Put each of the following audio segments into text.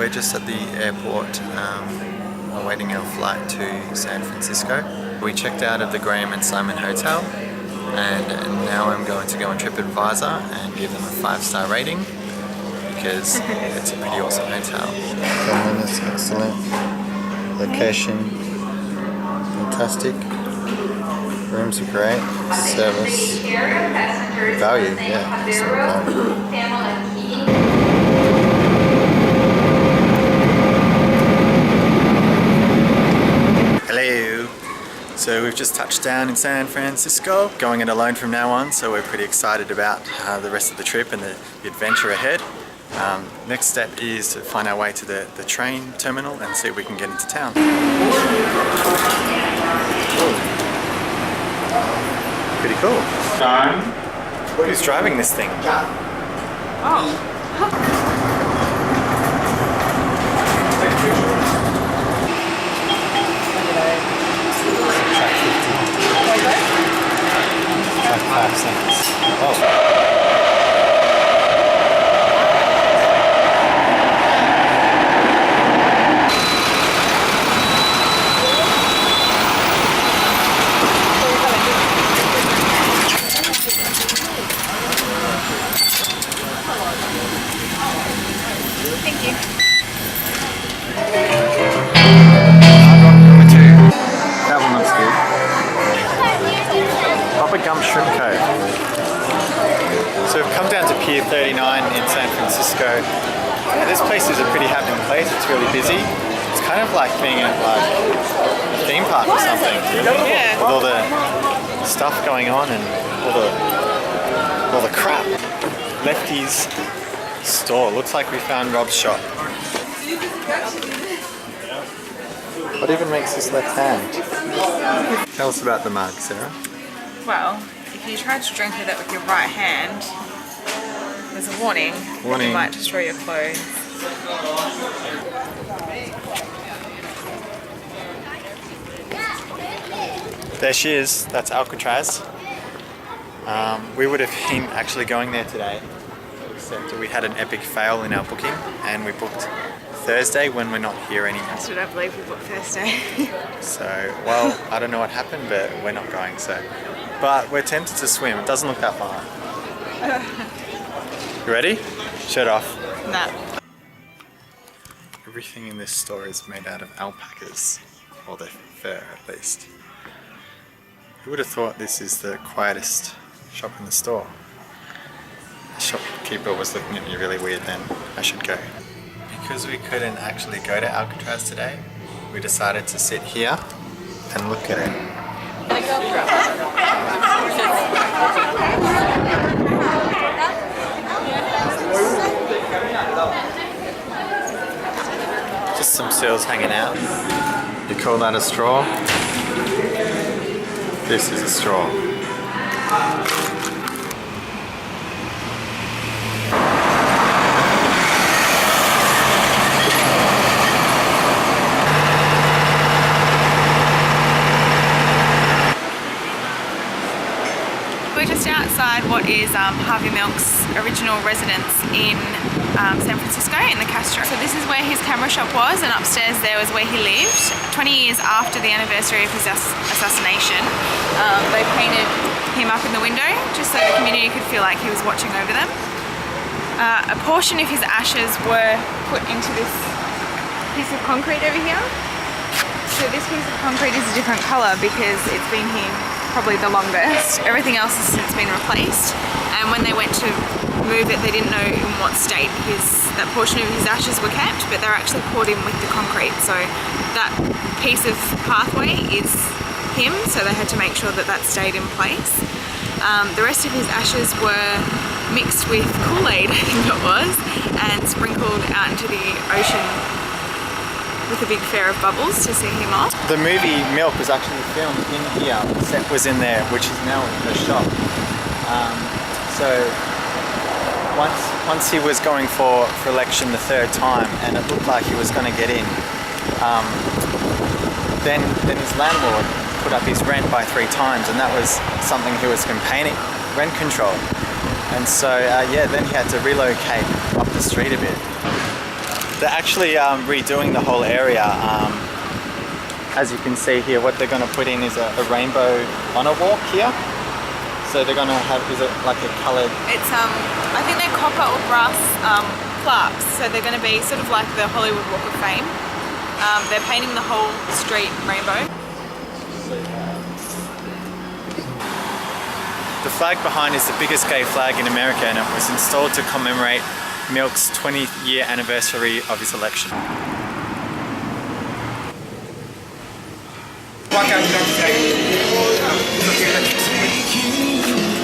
we're just at the airport awaiting our flight to San Francisco. We checked out of the Graham and Simon Hotel, and now I'm going to go on TripAdvisor and give them a 5-star rating because it's a pretty awesome hotel. Cleanliness excellent, location fantastic, rooms are great, service, value, yeah, excellent value. Hello! So we've just touched down in San Francisco, going it alone from now on, so we're pretty excited about the rest of the trip and the adventure ahead. Next step is to find our way to the train terminal and see if we can get into town. Pretty cool. Who's driving this thing? Oh. Track 5 cents. Oh. So we've come down to Pier 39 in San Francisco. This place is a pretty happening place. It's really busy. It's kind of like being at like a theme park or something, really. Yeah. With all the stuff going on and all the crap. Lefty's store. Looks like we found Rob's shop. What even makes this left hand? Tell us about the mug, Sarah. Well, if you try to drink with it with your right hand, there's a warning. You might destroy your clothes. There she is. That's Alcatraz. We would have been actually going there today, except we had an epic fail in our booking, and we booked Thursday when we're not here anymore. I still don't believe we booked Thursday. So, well, I don't know what happened, but we're not going, so. But we're tempted to swim. It doesn't look that far. You ready? Shirt off. Nah. Everything in this store is made out of alpacas, or their fur at least. Who would have thought this is the quietest shop in the store? The shopkeeper was looking at me really weird then. I should go. Because we couldn't actually go to Alcatraz today, we decided to sit here and look at it. Just some seals hanging out. You call that a straw? This is a straw. We're just outside what is Harvey Milk's original residence in San Francisco in the Castro. So this is where his camera shop was, and upstairs there was where he lived. 20 years after the anniversary of his assassination, they painted him up in the window just so the community could feel like he was watching over them. A portion of his ashes were put into this piece of concrete over here. So this piece of concrete is a different colour because it's been here probably the longest. Everything else has since been replaced, and when they went to move it, they didn't know in what state that portion of his ashes were kept, but they're actually poured in with the concrete, so that piece of pathway is him, so they had to make sure that that stayed in place. The rest of his ashes were mixed with Kool-Aid, I think it was, and sprinkled out into the ocean with a big fair of bubbles to see him off. The movie Milk was actually filmed in here. The set was in there, which is now in the shop. So once he was going for election the third time, and it looked like he was going to get in, then his landlord put up his rent by 3 times, and that was something he was campaigning, rent control. And so yeah, then he had to relocate up the street a bit. They're actually redoing the whole area. As you can see here, what they're going to put in is a rainbow honor walk here. So they're going to have, is it like a coloured? It's I think they're copper or brass plaques. So they're going to be sort of like the Hollywood Walk of Fame. They're painting the whole street rainbow. The flag behind is the biggest gay flag in America, and it was installed to commemorate Milk's 20th-year anniversary of his election. Walk out, you don't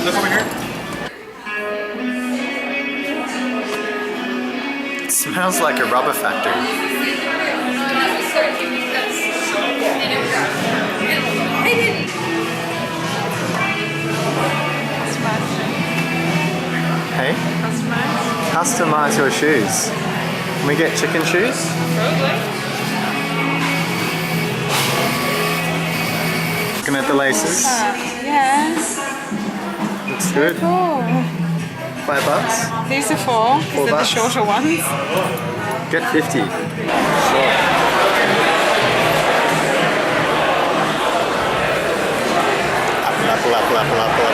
look over here. It smells like a rubber factory. Hey? Customize your shoes. Can we get chicken shoes? Probably. Looking at the laces. Yes. Looks good. Cool. $5. These are $4. These are the shorter ones. Get 50. Sure. Apple.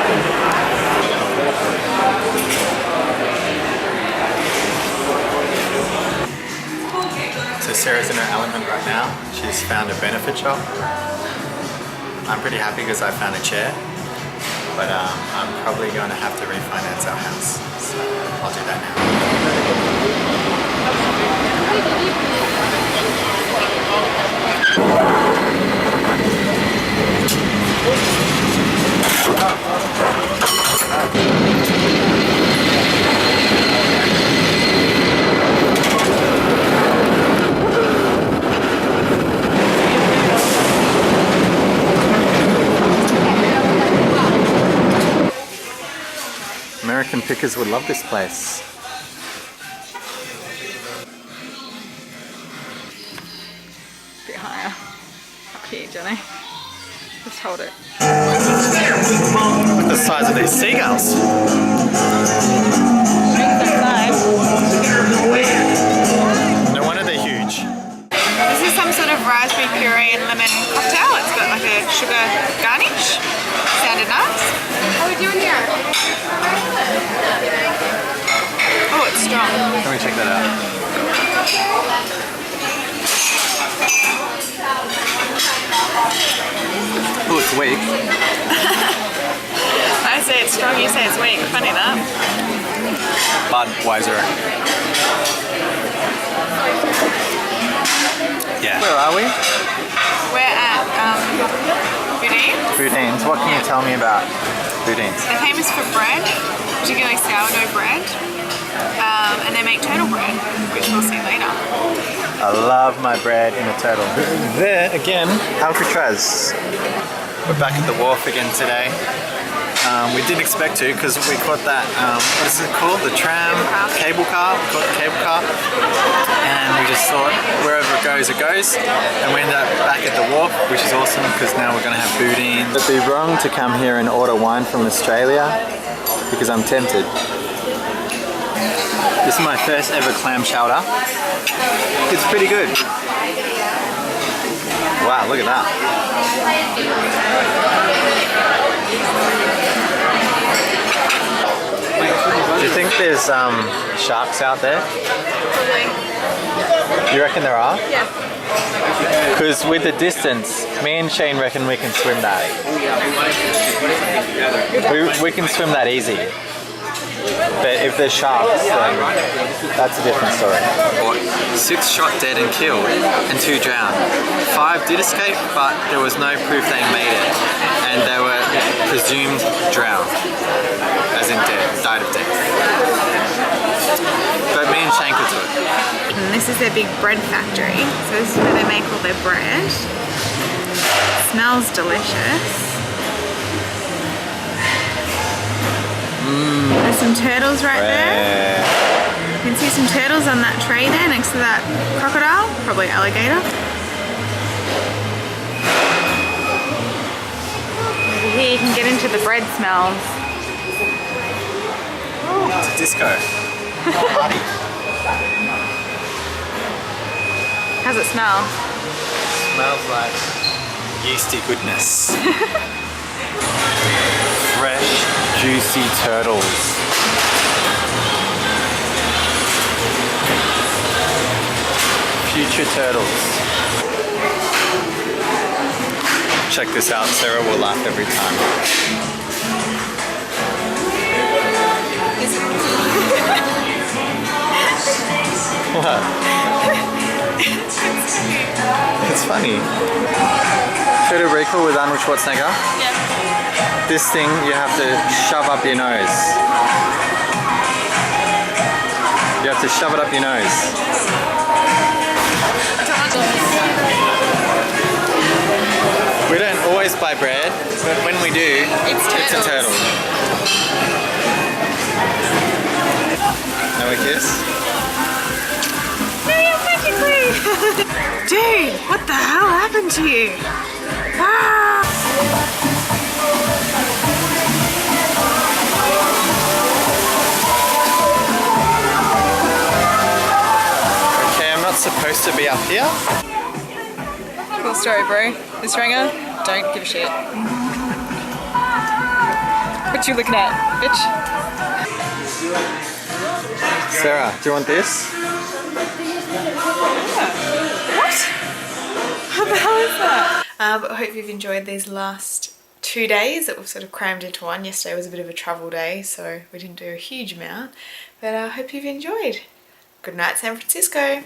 So Sarah's in her element right now. She's found a benefit shop. I'm pretty happy because I found a chair, but I'm probably going to have to refinance our house. So I'll do that American pickers would love this place. A bit higher. Up here, Johnny. Just hold it. Look at the size of these seagulls. No wonder they're huge. This is some sort of raspberry puree and lemon cocktail. It's got like a sugar garnish. Sounded nice. How are we doing here? Oh, it's strong. Can we check that out? Oh, it's weak. I say it's strong, you say it's weak. Funny that. Budweiser. Yeah. Where are we? We're at Boudin's. Boudin's. What can you tell me about Boudin's? They're famous for bread, particularly sourdough bread. And they make turtle bread, which we'll see later. I love my bread in a turtle. There again, Alcatraz. We're back at the wharf again today. We didn't expect to because we caught that, what is it called? The tram? Cable car? We caught the cable car. And we just thought wherever it goes, it goes. And we ended up back at the wharf, which is awesome because now we're going to have Boudin's. It'd be wrong to come here and order wine from Australia because I'm tempted. This is my first ever clam chowder. It's pretty good. Wow, look at that. Do you think there's sharks out there? Probably. You reckon there are? Yeah. Because with the distance, me and Shane reckon we can swim that. We can swim that easy. But if there's sharks, then that's a different story. 6 shot dead and killed, and 2 drowned. 5 did escape, but there was no proof they made it, and they were presumed drowned, as in dead, died of death. But me and Shane could do it. And this is their big bread factory. So this is where they make all their bread. Smells delicious. There's some turtles right there. You can see some turtles on that tray there next to that crocodile, probably alligator. Over here you can get into the bread smells. It's a disco. Party. does it smell? Smells like yeasty goodness. Fresh, juicy turtles. Future turtles. Check this out, Sarah will laugh every time. What? It's funny. Federico with Arnold Schwarzenegger. Yeah. This thing you have to shove up your nose. You have to shove it up your nose. We don't always buy bread, but when we do, it's a turtle. Now we kiss. Dude, what the hell happened to you? Ah! Okay, I'm not supposed to be up here. Cool story, bro. This ringer, don't give a shit. What you looking at, bitch? Sarah, do you want this? What the hell is that? But I hope you've enjoyed these last 2 days that we've sort of crammed into one. Yesterday was a bit of a travel day, so we didn't do a huge amount. But I hope you've enjoyed. Good night, San Francisco.